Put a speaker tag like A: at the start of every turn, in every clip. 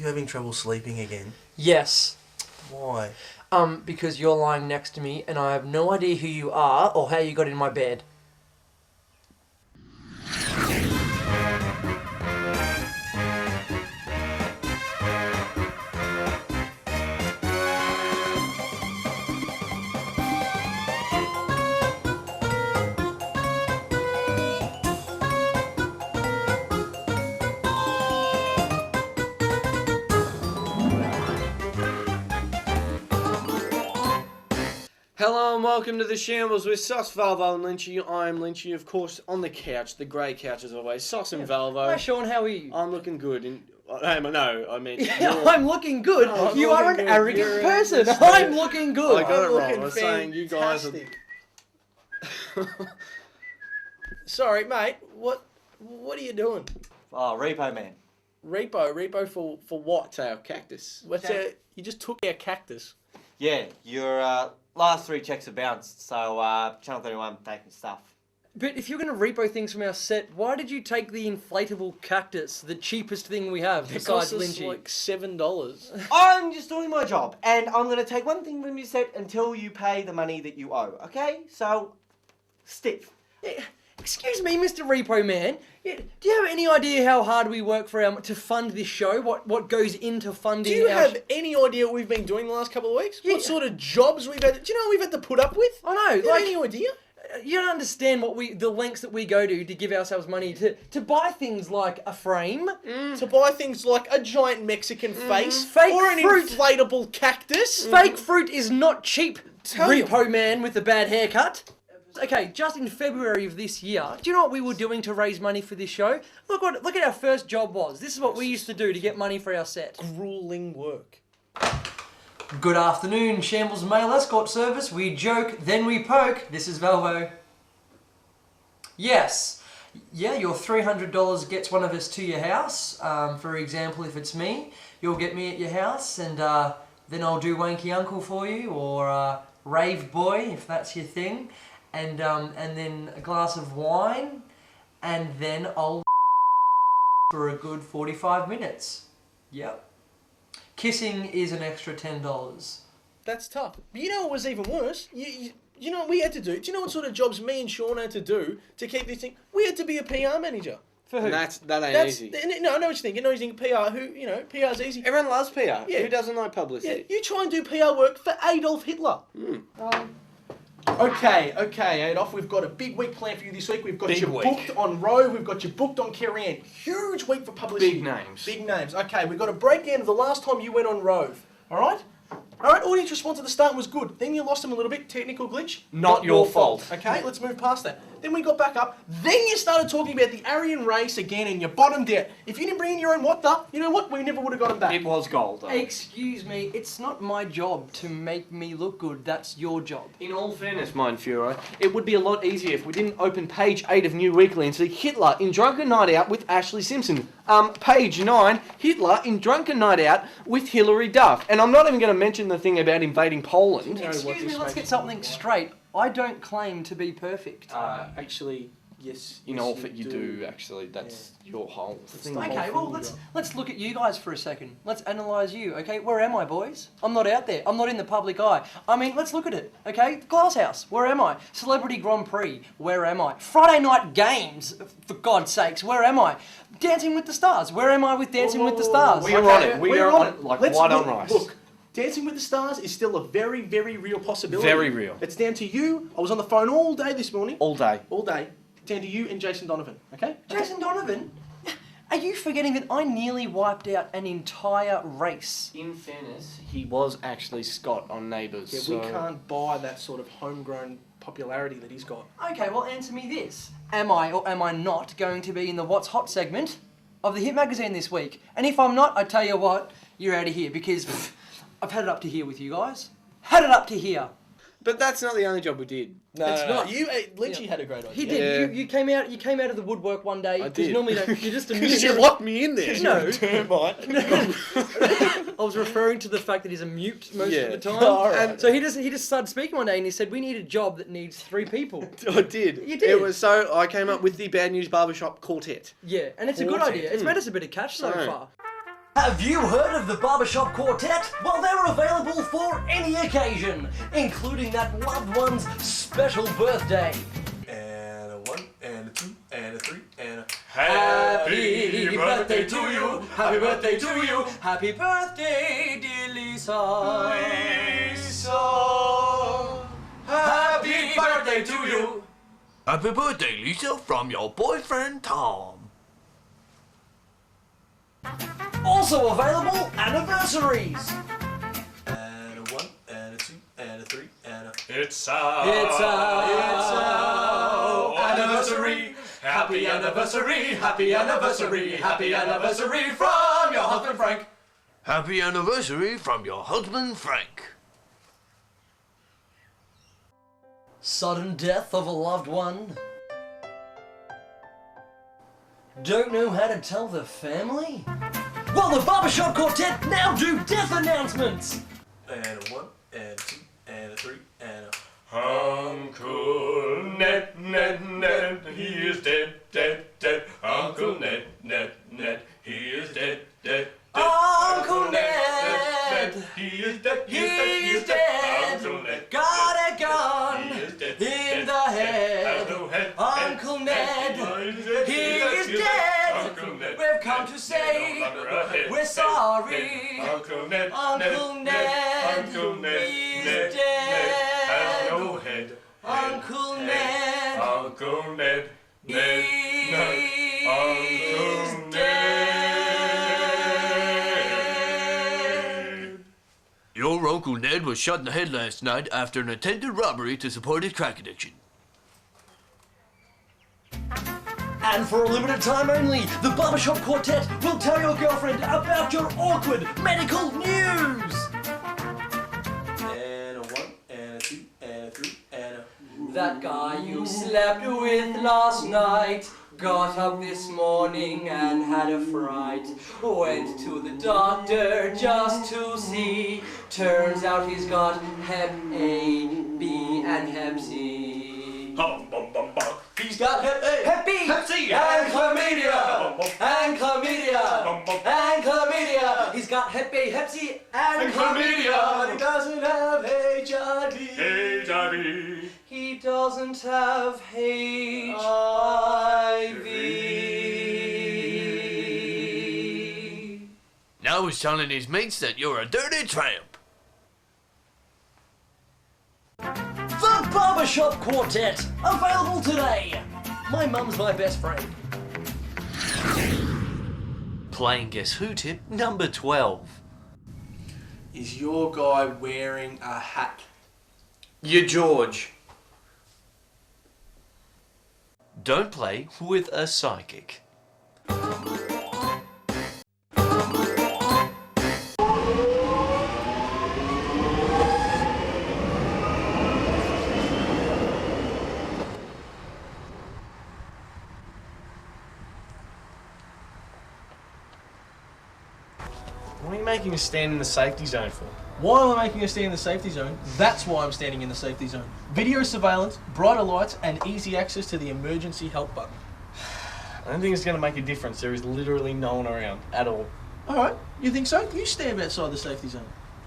A: you having trouble sleeping again?
B: Yes.
A: Why?
B: Because you're lying next to me and I have no idea who you are or how you got in my bed.
C: Hello and welcome to the Shambles with Sos Valvo Lynchy. I'm Lynchy, of course, on the couch, the grey couch as always. Sos and Valvo.
B: Hi Sean, how are you?
C: I'm looking good. I mean,
B: I'm looking good.
C: I'm
B: you are an
C: looking good.
B: arrogant
C: You're
B: person.
C: just-
B: I'm looking good.
C: I got it wrong. I
D: looking
C: was saying you guys are...
D: fantastic. Sorry, mate. What are you doing?
A: Oh, Repo Man.
D: Repo for what?
C: Our cactus.
D: What's you just took our cactus.
A: Yeah, your last 3 checks are bounced, so Channel 31 taking stuff.
B: But if you're going to repo things from our set, why did you take the inflatable cactus, the cheapest thing we have
D: It
B: besides
D: cost us
B: Lynchy?
D: like $7.
A: I'm just doing my job, and I'm going to take one thing from your set until you pay the money that you owe, okay? So, stiff.
B: Yeah, excuse me, Mr. Repo Man. Yeah, do you have any idea how hard we work to fund this show? What goes into funding?
D: Do you
B: our
D: have any idea what we've been doing the last couple of weeks?
B: Yeah.
D: What sort of jobs we've had? Do you know what we've had to put up with?
B: I know,
D: Do you have
B: like
D: any idea?
B: you don't understand the lengths that we go to give ourselves money to buy things like a frame,
D: To buy things like a giant Mexican face
B: Fake
D: or an
B: fruit.
D: inflatable cactus.
B: Fake fruit is not cheap.
D: Tell you.
B: Repo Man with the bad haircut. Okay, just in February of this year, do you know what we were doing to raise money for this show? Look at our first job was. This is what we used to do to get money for our set.
D: Grueling work.
B: Good afternoon, Shambles Mail Escort Service. We joke, then we poke. This is Valvo. Yes. Yeah, your $300 gets one of us to your house. For example, if it's me, you'll get me at your house, and then I'll do Wanky Uncle for you, or Rave Boy, if that's your thing. And then a glass of wine, and then I'll for a good 45 minutes. Yep. Kissing is an extra $10.
D: That's tough. But you know what was even worse? You know what we had to do? Do you know what sort of jobs me and Sean had to do to keep this thing? We had to be a PR manager.
B: For who?
C: That ain't easy.
D: No, I know what you're thinking. No, you're thinking PR. PR's easy.
C: Everyone loves PR.
D: Yeah.
C: Who doesn't like
D: Yeah,
C: publicity?
D: you try and do PR work for Adolf Hitler. Okay, Adolf, we've got a big week planned for you this week. We've got
C: Big
D: you
C: week.
D: booked on Rove, we've got you booked on Kerry Ann. Huge week for publicity.
C: Big names.
D: Big names. Okay, we've got a breakdown of the last time you went on Rove. Alright? Alright, audience response at the start was good. Then you lost them a little bit, technical glitch.
C: Not your fault.
D: Okay, let's move past that. Then we got back up. Then you started talking about the Aryan race again and you bottomed out. If you didn't bring in your own what the, you know what? We never would have got them back.
C: It was gold, though.
B: Excuse me, it's not my job to make me look good. That's your job.
C: In all fairness, Mind Furo, it would be a lot easier if we didn't open page 8 of New Weekly and see Hitler in Drunken Night Out with Ashley Simpson. Page 9, Hitler in Drunken Night Out with Hilary Duff. And I'm not even going to mention the thing about invading Poland.
D: know what
B: Excuse me,
D: this
B: let's
D: makes
B: get
D: me
B: something
D: look like.
B: straight. I don't claim to be perfect.
D: Actually, yes.
C: In
D: yes,
C: all fact, you do, actually. That's your whole thing.
D: the whole
B: Okay, well,
D: thing
B: let's look at you guys for a second. Let's analyse you, okay? Where am I, boys? I'm not out there. I'm not in the public eye. I mean, let's look at it, okay? Glass House, where am I? Celebrity Grand Prix, where am I? Friday Night Games, for God's sakes, where am I? Dancing with the Stars, where am I with Dancing with the Stars?
C: We are on it. We are on it like
D: Let's
C: white on
D: look,
C: rice.
D: Look, Dancing with the Stars is still a very, very real possibility.
C: Very real.
D: It's down to you. I was on the phone all day this morning.
C: All day.
D: All day. Down to you and Jason Donovan, okay?
B: Jason Donovan? Are you forgetting that I nearly wiped out an entire race?
C: In fairness, he was actually Scott on Neighbours.
D: Yeah, we can't buy that sort of homegrown popularity that he's got.
B: Okay, well, answer me this. Am I or am I not going to be in the What's Hot segment of the Hit magazine this week? And if I'm not, I tell you what, you're out of here because I've had it up to here with you guys. Had it up to here.
C: But that's not the only job we did.
D: No,
B: It's not.
D: Lynchy had a great idea.
B: He did. You came out of the woodwork one day.
C: I
B: 'cause
C: did.
B: Normally you're just a
C: Because
B: mute.
C: you locked me in there.
B: No.
D: Termite.
B: I was referring to the fact that he's a mute most
C: Yeah.
B: of the time.
D: All right.
B: And so he just started speaking one day and he said, "We need a job that needs 3 people."
C: I did.
B: You did.
C: It was so I came up with the Bad News Barbershop quartet.
B: Yeah, and it's a good
C: Quartet.
B: idea. It's made us a bit of cash so
C: No.
B: far. Have you heard of the Barbershop Quartet? Well, they're available for any occasion, including that loved one's special birthday.
D: And a 1, and a 2, and a 3, and a...
B: Happy birthday to you, happy birthday to you, happy birthday, dear Lisa.
D: Lisa,
B: Happy birthday to you.
E: Happy birthday, Lisa, from your boyfriend, Tom.
B: Also available, anniversaries.
D: and a 1, and a 2, and a 3, and a...
B: It's our
D: anniversary.
B: Happy anniversary, happy anniversary, happy anniversary from your husband Frank.
E: Happy anniversary from your husband, Frank.
B: Sudden death of a loved one. Don't know how to tell the family? Well, the Barbershop Quartet now do death announcements.
D: And a 1, and a 2, and a 3, and a...
F: Uncle Ned, he is dead, dead, dead. Uncle Ned, he is dead, dead, dead.
B: Uncle Ned,
F: he is dead,
B: he's dead.
F: Uncle Ned,
B: Got a gun
F: he is dead,
B: in
F: dead,
B: the
F: dead.
B: head.
F: Has no head,
B: Uncle Ned, he is dead.
F: Uncle Ned,
B: We've come to say
F: no longer a head,
B: we're
F: head,
B: sorry.
F: head. Uncle Ned,
B: Uncle Ned,
F: Uncle Ned,
B: he's
F: Ned,
B: dead.
F: has no head.
B: Uncle Ned,
F: Uncle Ned, Ned,
B: he's
F: Uncle Ned.
E: Your Uncle Ned was shot in the head last night after an attempted robbery to support his crack addiction.
B: and for a limited time only, the Barbershop Quartet will tell your girlfriend about your awkward medical news.
D: And a 1, and a 2, and a 3, and a...
B: That guy you slept with last night got up this morning and had a fright. Went to the doctor just to see. Turns out he's got Hep A, B, and Hep C.
F: Hum bum bum bum.
D: He's got Hep A,
B: Hep B,
F: Hep C,
B: and chlamydia, and chlamydia, and chlamydia. He's got Hep A, Hep C, and chlamydia.
D: but he doesn't have HIV.
F: HIV.
B: He doesn't have HIV.
E: Now he's telling his mates that you're a dirty tramp.
B: The Barbershop Quartet, available today. My mum's my best friend.
C: Playing Guess Who tip number 12.
D: Is your guy wearing a hat?
C: You're George. Don't play with a psychic.
F: What are you making us stand in the safety zone for?
D: Why am I making a stand in the safety zone? That's why I'm standing in the safety zone. Video surveillance, brighter lights, and easy access to the emergency help button.
F: I don't think it's going to make a difference. There is literally no one around at all.
D: Alright, you think so? You stand outside the safety zone.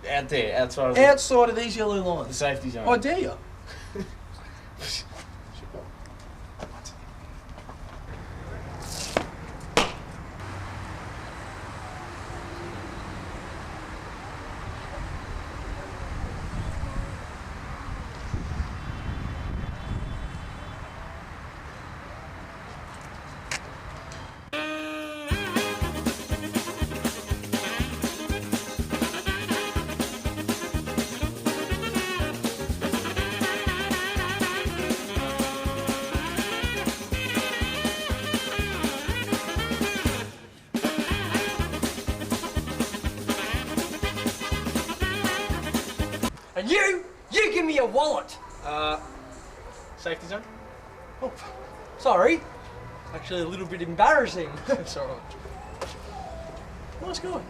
F: Out there, outside of
D: Outside of these yellow
F: the
D: lines.
F: safety zone.
D: I dare you.
B: And you give me a wallet.
D: Safety zone?
B: Oh, sorry. Actually, a little bit embarrassing.
D: It's alright. Nice guy.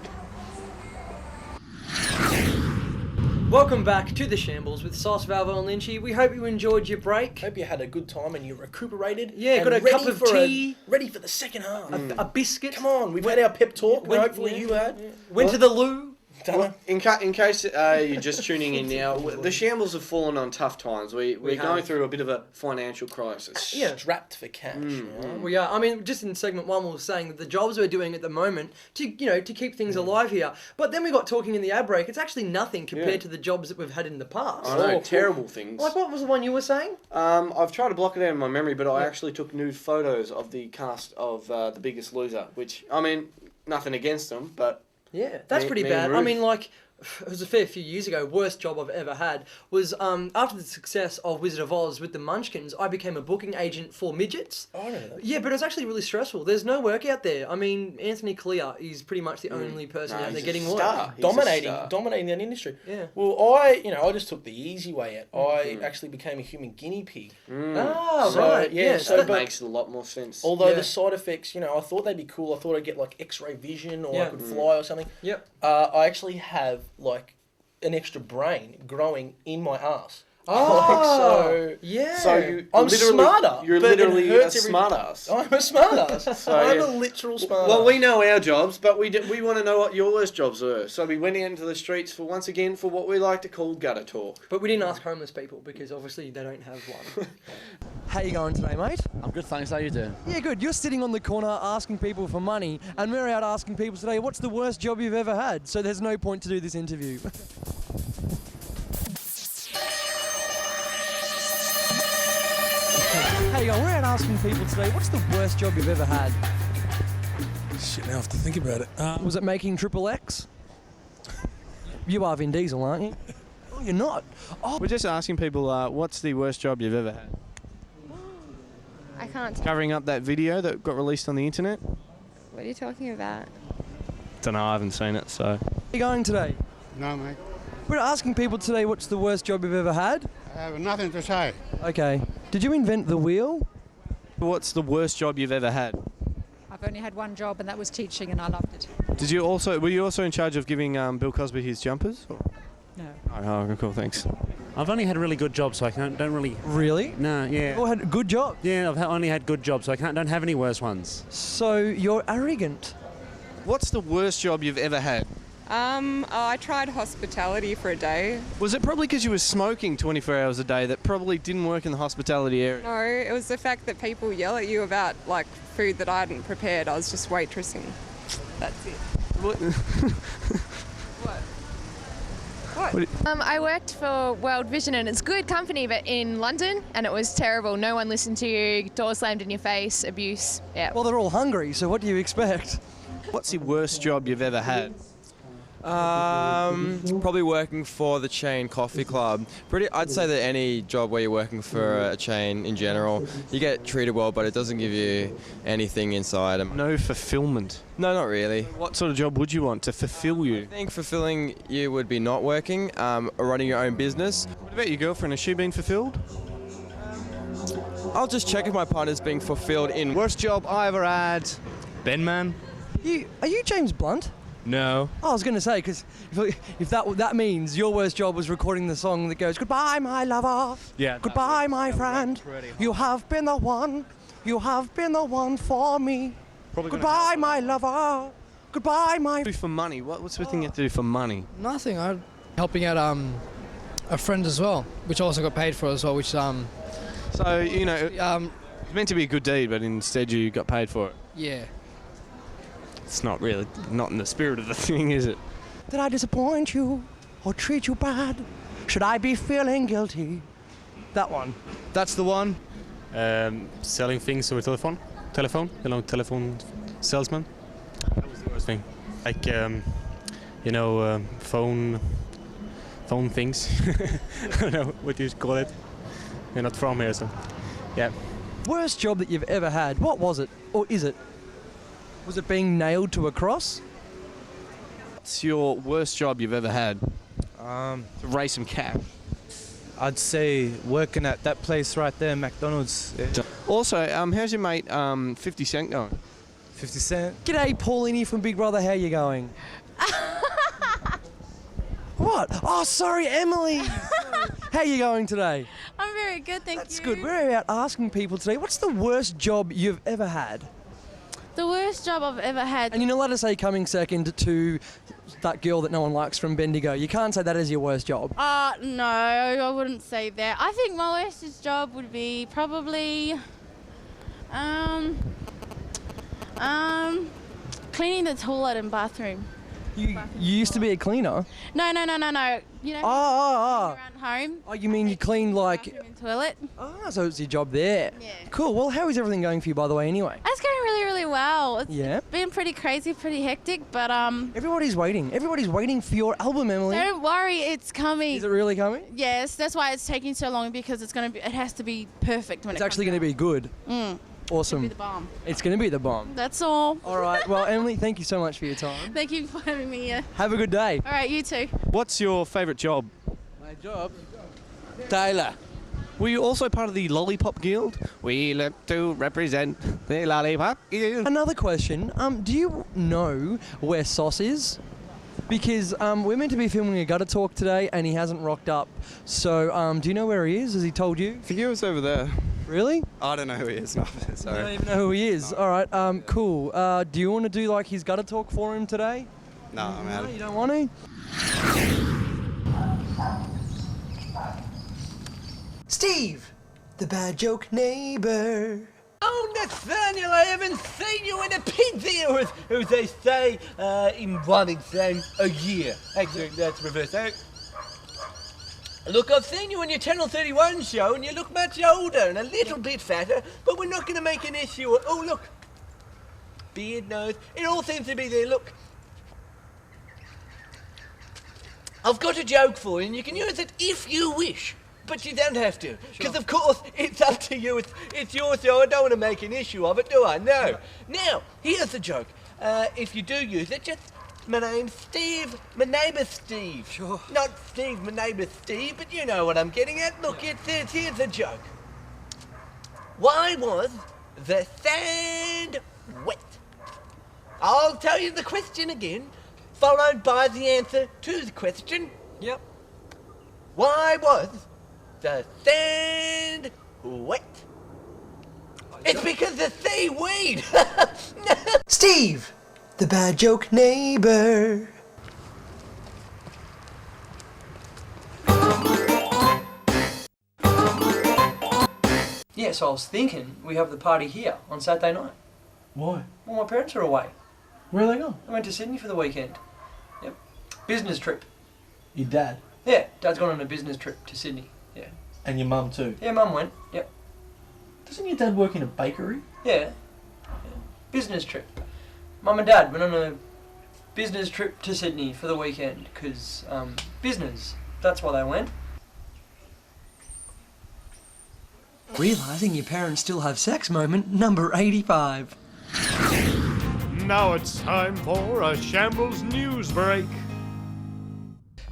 B: Welcome back to the Shambles with Sos Valvo Lynchy. We hope you enjoyed your break.
D: Hope you had a good time and you recuperated.
B: Yeah,
D: and
B: got a
D: ready
B: cup of
D: for
B: tea.
D: ready for the second half.
B: A biscuit.
D: Come on, we've had our pep talk. And hopefully you had.
B: Went to the loo.
C: Well, in case you're just tuning in now, the Shambles have fallen on tough times. We're going through a bit of a financial crisis.
B: Yeah.
D: Strapped for cash. You know?
B: We are. I mean, just in segment 1, we were saying that the jobs we're doing at the moment to keep things alive here. But then we got talking in the ad break. It's actually nothing compared to the jobs that we've had in the past.
C: I know, terrible things.
B: Like, what was the one you were saying?
C: I've tried to block it out in my memory, but I actually took nude photos of the cast of The Biggest Loser, which, I mean, nothing against them, but...
B: Yeah, that's pretty bad. I mean, like... It was a fair few years ago. Worst job I've ever had was after the success of Wizard of Oz with the Munchkins, I became a booking agent for midgets.
D: Oh, I know that.
B: Yeah, but it was actually really stressful. There's no work out there. I mean, Anthony Clear is pretty much the only person out there getting work.
D: Dominating that industry.
B: Yeah.
D: Well, I just took the easy way out. I actually became a human guinea pig.
B: Ah,
D: So,
B: right.
D: yeah, so
C: That
D: but-
C: makes a lot more sense.
D: Although the side effects, I thought they'd be cool. I thought I'd get like X-ray vision or I could fly or something.
B: Yep.
D: I actually have like an extra brain growing in my ass.
B: Oh, yeah.
C: So
D: I'm
C: literally,
D: smarter.
C: You're
D: but it
C: literally a
D: hurts every-
C: smartass.
D: I'm a smartass. I'm
C: yeah.
D: a literal smartass.
C: Well, we know our jobs, but we want to know what your worst jobs were. So we went out into the streets for what we like to call gutter talk.
B: But we didn't ask homeless people because obviously they don't have one. How you going today, mate?
G: I'm good, thanks. How you doing?
B: Yeah, good. You're sitting on the corner asking people for money, and we're out asking people today, what's the worst job you've ever had? So there's no point to do this interview. How you going? We're out asking people today, what's the worst job you've ever had?
H: Shit, now I have to think about it.
B: Was it making Triple X? You are Vin Diesel, aren't you? Oh, you're not. Oh,
I: We're just asking people, what's the worst job you've ever had?
J: I can't.
I: Covering up that video that got released on the internet?
J: What are you talking about?
I: Don't know, I haven't seen it, so...
B: how you going today?
H: No, mate.
B: We're asking people today, what's the worst job you've ever had?
H: I have nothing to say.
B: Okay. Did you invent the wheel?
I: What's the worst job you've ever had?
K: I've only had one job and that was teaching and I loved it.
I: Were you also in charge of giving Bill Cosby his jumpers? Or?
K: No.
I: Oh, cool, thanks.
G: I've only had really good jobs, so I don't really...
B: Really?
G: No, yeah.
B: You all had a good job?
G: Yeah, I've only had good jobs, so I don't have any worse ones.
B: So you're arrogant.
I: What's the worst job you've ever had?
J: I tried hospitality for a day.
I: Was it probably because you were smoking 24 hours a day that probably didn't work in the hospitality area?
J: No, it was the fact that people yell at you about like food that I hadn't prepared. I was just waitressing. That's it.
I: What?
J: What?
L: I worked for World Vision and it's good company, but in London, and it was terrible. No one listened to you, door slammed in your face, abuse. Yeah.
B: Well, they're all hungry, so what do you expect?
I: What's the worst job you've ever had?
M: Probably working for the chain coffee club. I'd say that any job where you're working for a chain in general, you get treated well, but it doesn't give you anything inside.
I: No fulfillment?
M: No, not really.
I: What sort of job would you want to fulfill you?
M: I think fulfilling you would be not working, or running your own business.
I: What about your girlfriend? Has she been fulfilled?
M: I'll just check if my partner's being fulfilled in...
I: Worst job I ever had? Ben Man?
B: Are you James Blunt?
I: No.
B: Oh, I was going to say, because if that means your worst job was recording the song that goes, goodbye, my lover.
I: Yeah.
B: Goodbye, my friend. You have been the one. You have been the one for me. Goodbye, my lover. Goodbye, my...
I: Do for money? What's the thing you have to do for money?
N: Nothing. I'm helping out a friend as well, which I also got paid for as well, which...
I: So, it's meant to be a good deed, but instead you got paid for it.
N: Yeah.
I: It's not really, not in the spirit of the thing, is it?
B: Did I disappoint you or treat you bad? Should I be feeling guilty? That one.
I: That's the one.
G: Selling things over telephone, telephone salesman. That was the worst thing. Like, phone things. I don't know what you call it. You're not from here, so yeah.
B: Worst job that you've ever had, what was it? Or is it? Was it being nailed to a cross?
I: What's your worst job you've ever had?
O: To
I: raise some cash.
O: I'd say working at that place right there, McDonald's. Yeah.
I: Also, how's your mate 50 Cent going?
O: 50 Cent?
B: G'day, Paulini from Big Brother, how you going? What?
P: What? Oh, sorry, Emily. How are you going today?
Q: I'm very good, thank you.
P: That's good. We're out asking people today, what's the worst job you've ever had?
Q: The worst job I've ever had.
P: And you're not allowed to say coming second to that girl that no one likes from Bendigo. You can't say that as your worst job.
Q: No, I wouldn't say that. I think my worst job would be probably cleaning the toilet and bathroom.
P: You used to be a cleaner?
Q: No. You know,
P: Oh.
Q: around home.
P: Oh, you mean you clean like...
Q: Bathroom and toilet.
P: Oh, so it's your job there.
Q: Yeah.
P: Cool. Well, how is everything going for you, by the way, anyway?
Q: It's going really, really well. It's
P: Yeah?
Q: been pretty crazy, pretty hectic, but
P: Everybody's waiting. Everybody's waiting for your album, Emily.
Q: don't worry, it's coming.
P: Is it really coming?
Q: Yes, that's why it's taking so long, because it has to be perfect when
P: It's actually going to be good. Awesome.
Q: Be the bomb.
P: It's going to be the bomb.
Q: That's all.
P: All right. Well, Emily, thank you so much for your time.
Q: Thank you for having me here.
P: Have a good day.
Q: All right, you too.
I: What's your favourite job?
C: My job? Taylor. Were you also part of the Lollipop Guild? We look to represent the Lollipop Guild.
P: Another question. Do you know where Sos is? Because we're meant to be filming a gutter talk today and he hasn't rocked up. So do you know where he is? Has he told you?
R: I think he was over there.
P: Really?
R: I don't know who he is. No,
P: You
R: sorry.
P: don't even know who he is. All right. Cool. Do you want to do like his gutter talk for him today?
R: No, I'm out.
P: No, you don't want to? Steve, the bad joke neighbour.
S: Oh, Nathaniel, I haven't seen you in a pizza, or as they say in Wellington, a year. Actually, that's reversed. Look, I've seen you on your Channel 31 show, and you look much older and a little bit fatter, but we're not going to make an issue. Oh, look. Beard, nose, it all seems to be there. Look. I've got a joke for you, and you can use it if you wish. But you don't have to, because of course it's up to you. It's your show. I don't want to make an issue of it, do I? No. Now, here's the joke. If you do use it, just my name's Steve. My name is Steve.
P: Sure.
S: Not Steve. My name is Steve, but you know what I'm getting at. Look, it says here's the joke. Why was the sand wet? I'll tell you the question again, followed by the answer to the question.
P: Yep.
S: Why was the sand wet? It's because the seaweed.
P: Steve, the bad joke neighbour. Yeah, so I was thinking we have the party here on Saturday night.
D: Why?
P: Well, my parents are away.
D: Where are they gone?
P: I went to Sydney for the weekend. Yep. Business trip.
D: Your dad?
P: Yeah, Dad's gone on a business trip to Sydney. Yeah.
D: And your mum too?
P: Yeah, Mum went. Yep.
D: Doesn't your dad work in a bakery?
P: Yeah. Business trip. Mum and Dad went on a business trip to Sydney for the weekend because business. That's why they went. Realising your parents still have sex moment number 85.
F: Now it's time for a Shambles news break.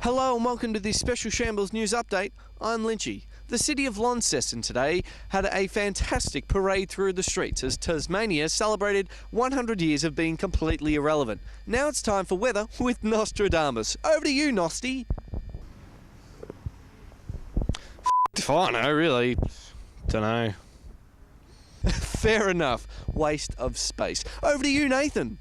C: Hello and welcome to this special Shambles news update. I'm Lynchy. The city of Launceston today had a fantastic parade through the streets as Tasmania celebrated 100 years of being completely irrelevant. Now it's time for weather with Nostradamus. Over to you, Nosty.
I: If I know, really. Dunno.
C: Fair enough. Waste of space. Over to you, Nathan.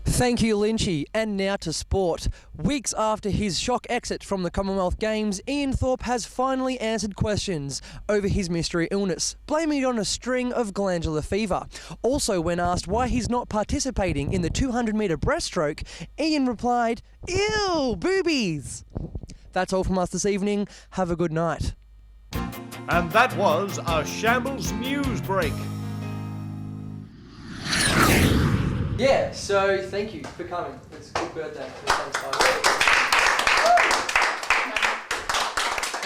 P: Thank you, Lynchy. And now to sport. Weeks after his shock exit from the Commonwealth Games, Ian Thorpe has finally answered questions over his mystery illness, blaming it on a string of glandular fever. Also, when asked why he's not participating in the 200-metre breaststroke, Ian replied, "Ew, boobies!" That's all from us this evening. Have a good night.
F: And that was a Shambles news break.
P: Yeah, so thank you for coming. It's a good birthday.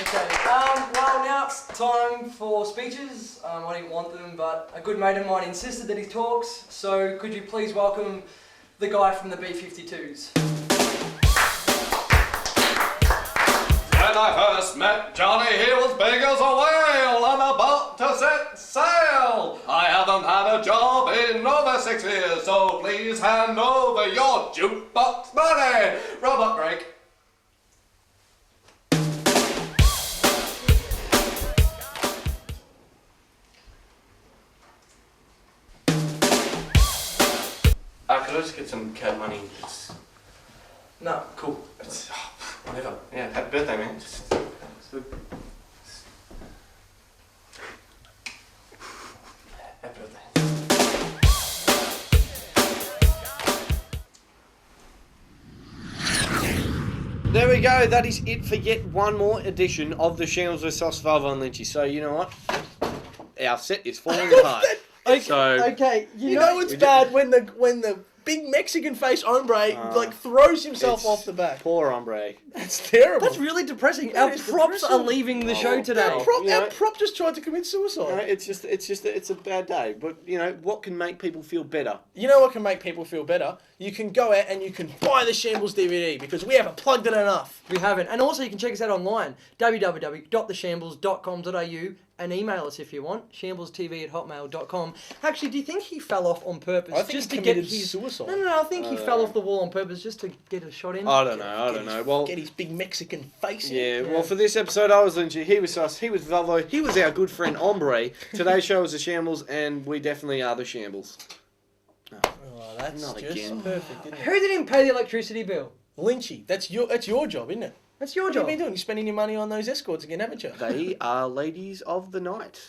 P: Okay, well now it's time for speeches. I didn't want them, but a good mate of mine insisted that he talks, so could you please welcome the guy from the B-52s.
F: When I first met Johnny, he was big as a whale and about to set sail. I haven't had a job in over 6 years, so please hand over your jukebox money. Robot break.
C: could I just get some cab money?
B: No.
C: Cool. Whatever. Yeah, happy birthday, man. Happy birthday. There we go. That is it for yet one more edition of the Shambles with Sos Valvo Lynchy. So you know what? Our set is falling apart.
D: Okay, you know it's bad when the big Mexican face hombre throws himself off the back.
C: Poor hombre.
D: It's terrible.
P: That's really depressing. Our props are leaving the show today.
D: Our prop just tried to commit suicide.
C: It's a bad day. But you know what can make people feel better?
D: You know what can make people feel better? You can go out and you can buy the Shambles DVD because we haven't plugged it enough.
P: We haven't. And also you can check us out online, www.theshambles.com.au, and email us if you want, shamblestv@hotmail.com. Actually, do you think he fell off on purpose?
D: I think
P: just
D: he
P: to get
D: committed
P: his
D: suicide.
P: No, I think he fell off the wall on purpose just to get a shot in.
C: I don't know. Well,
D: get his big Mexican face in.
C: Yeah, well, for this episode, I was Lynchy, he was Sus, he was Valvo, he was our good friend Ombre. Today's show is the Shambles, and we definitely are the Shambles.
D: Oh, that's
C: Not
D: just
C: again.
D: perfect, isn't it?
P: Who didn't pay the electricity bill?
D: Lynchy, that's your job, isn't it?
P: That's your
D: What
P: job.
D: have you been doing? You're spending your money on those escorts again, haven't you?
C: They are ladies of the night.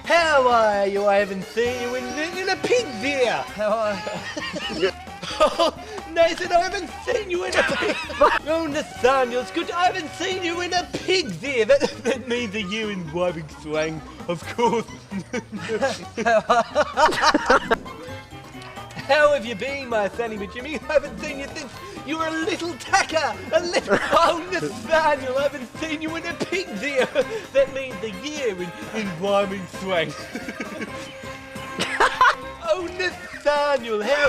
S: How are you? I haven't seen you in a pig there. How are you? Oh, Nathan, I haven't seen you in a pig. Oh, Nathaniel, it's good. I haven't seen you in a pig there. That means a you in Wyving slang, of course. How have you been, my Sonny Jimmy? I haven't seen you since you were a little tacker. Oh, Nathaniel, I haven't seen you in a pig there. That means a year in Wyving slang. Oh, Nathaniel, how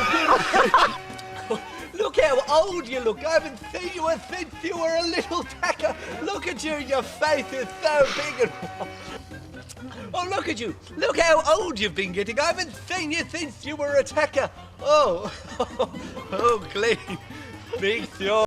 S: good. Look how old you look. I haven't seen you since you were a little tacker. Look at you, your face is so big and... Oh, look at you. Look how old you've been getting. I haven't seen you since you were a tacker. Oh, oh, clean. Big show.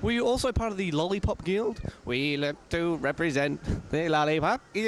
I: Were you also part of the Lollipop Guild? We look to represent the Lollipop Guild.